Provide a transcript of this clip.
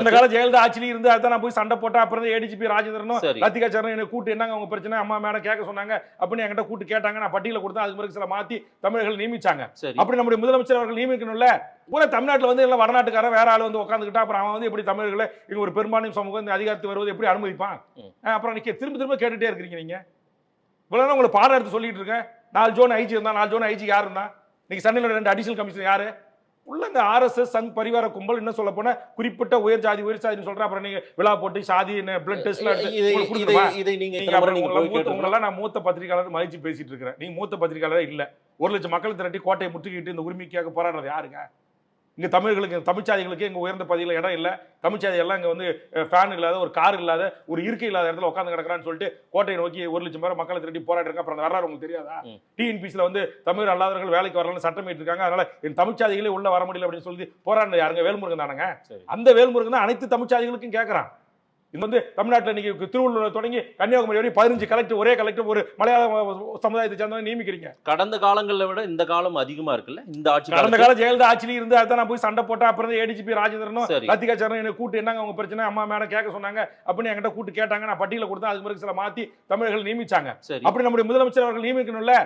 அந்த கால ஜெயலலிதா ஆட்சியில இருந்து அதான் நான் போய் சண்டை போட்டேன். அப்புறம் ஏடிஜிபி ராஜேந்திரனும் சரி. லத்திகா சரண் என்ன கூட்டு என்னங்க உங்க பிரச்சனை அம்மா மேடம் கேட்க சொன்னாங்க அப்படின்னு என்கிட்ட கூட்டு கேட்டாங்க. நான் பட்டியல கொடுத்தேன். அதுக்கு பிறகு சில மாத்தி தமிழர்கள் நியமிச்சாங்க. சரி. அப்படி நம்முடைய முதலமைச்சர் அவர்கள் நியமிக்கணும்ல. பூரா தமிழ்நாட்டுல வந்து எல்லாம் வடநாட்டுக்காரன் வேற ஆள் வந்து உட்காந்துக்கிட்டா அப்புறம் அவன் வந்து எப்படி தமிழர்களை இங்க ஒரு பெரும்பான்மை சமூகம் இந்த அதிகாரத்துக்கு வருவது எப்படி அனுமதிப்பான்? அப்புறம் நீங்க திரும்ப திரும்ப கேட்டுட்டே இருக்கிறீங்க. நீங்க இவ்வளவு நேரம் உங்களை பாடம் எடுத்து சொல்லிட்டு இருக்கேன். 4 ஜோன் ஐஜி இருந்தா 4 ஜோன் ஐஜி யாரு இருந்தா? நீங்க சென்னையில 2 அடிஷனல் கமிஷனர் யாரு? உள்ள இந்த ஆர்எஸ்எஸ் சங் பரிவார கும்பல் என்ன சொல்ல போனா குறிப்பிட்ட உயர் ஜாதின்னு சொல்றேன். அப்புறம் நீங்க விழா போட்டு சாதி பிளட் டெஸ்ட் இதை நீங்க உங்களெல்லாம் நான் மூத்த பத்திரிகையாளர் மதிச்சு பேசிட்டு இருக்கிறேன். நீங்க மூத்த பத்திரிகையாளர் இல்ல. 1 லட்சம் மக்கள் திரட்டி கோட்டையை முற்றுகிட்டு இந்த உரிமைக்காக போராடுறது யாருங்க? இங்க தமிழர்களுக்கு தமிழ்ச்சாதிகளுக்கு இங்க உயர்ந்த பதவியில் இடம் இல்ல. தமிழ்ச்சாதி எல்லாம் இங்க வந்து ஃபேன் இல்லாத ஒரு கார் இல்லாத ஒரு இருக்கை இல்லாத இடத்துல உட்காந்து கிடக்குறான்னு சொல்லிட்டு கோட்டையை நோக்கி 1 லட்சம் பேர் மக்களை திரட்டி போராடுறாங்க. அப்புறம் வரலாறு உங்களுக்கு தெரியாதா? டிஎன்பிசில வந்து தமிழ் அல்லாதவர்கள் வேலைக்கு வரலன்னு சட்டம் இருக்காங்க. அதனால என் தமிழ்ச்சாதிகளே உள்ள வர முடியல அப்படின்னு சொல்லி போராடினது யாருங்க? வேல்முருகன் தானங்க. அந்த வேல்முருகன் தான் அனைத்து தமிழ்ச்சாதிகளுக்கும் கேட்கறான். இது வந்து தமிழ்நாட்டில் இன்னைக்கு திருவள்ளூர் தொடங்கி கன்னியாகுமரி வரை 15 கலெக்டர் ஒரே கலெக்டர் ஒரு மலையாள சமுதாயத்தை சேர்ந்தவங்க நியமிக்கிறீங்க. கடந்த காலங்களை விட இந்த காலம் அதிகமா இருக்குல்ல. இந்த ஆட்சி கடந்த கால ஜெயலலிதா ஆட்சியில இருந்து அதான் நான் போய் சண்டை போட்டேன். அப்புறம் ஏடிஜிபி ராஜேந்திரனும் லத்திகா சரண் என்ன கூட்டு என்னங்க உங்க பிரச்சனை அம்மா மேடம் கேட்க சொன்னாங்க அப்படின்னு என்கிட்ட கூட்டு கேட்டாங்க. நான் பட்டியல கொடுத்தேன். அதுக்கு பிறகு சில மாத்தி தமிழர்கள் நியமிச்சாங்க. அப்படி நம்முடைய முதலமைச்சர் அவர்கள் நியமிக்கணும்ல.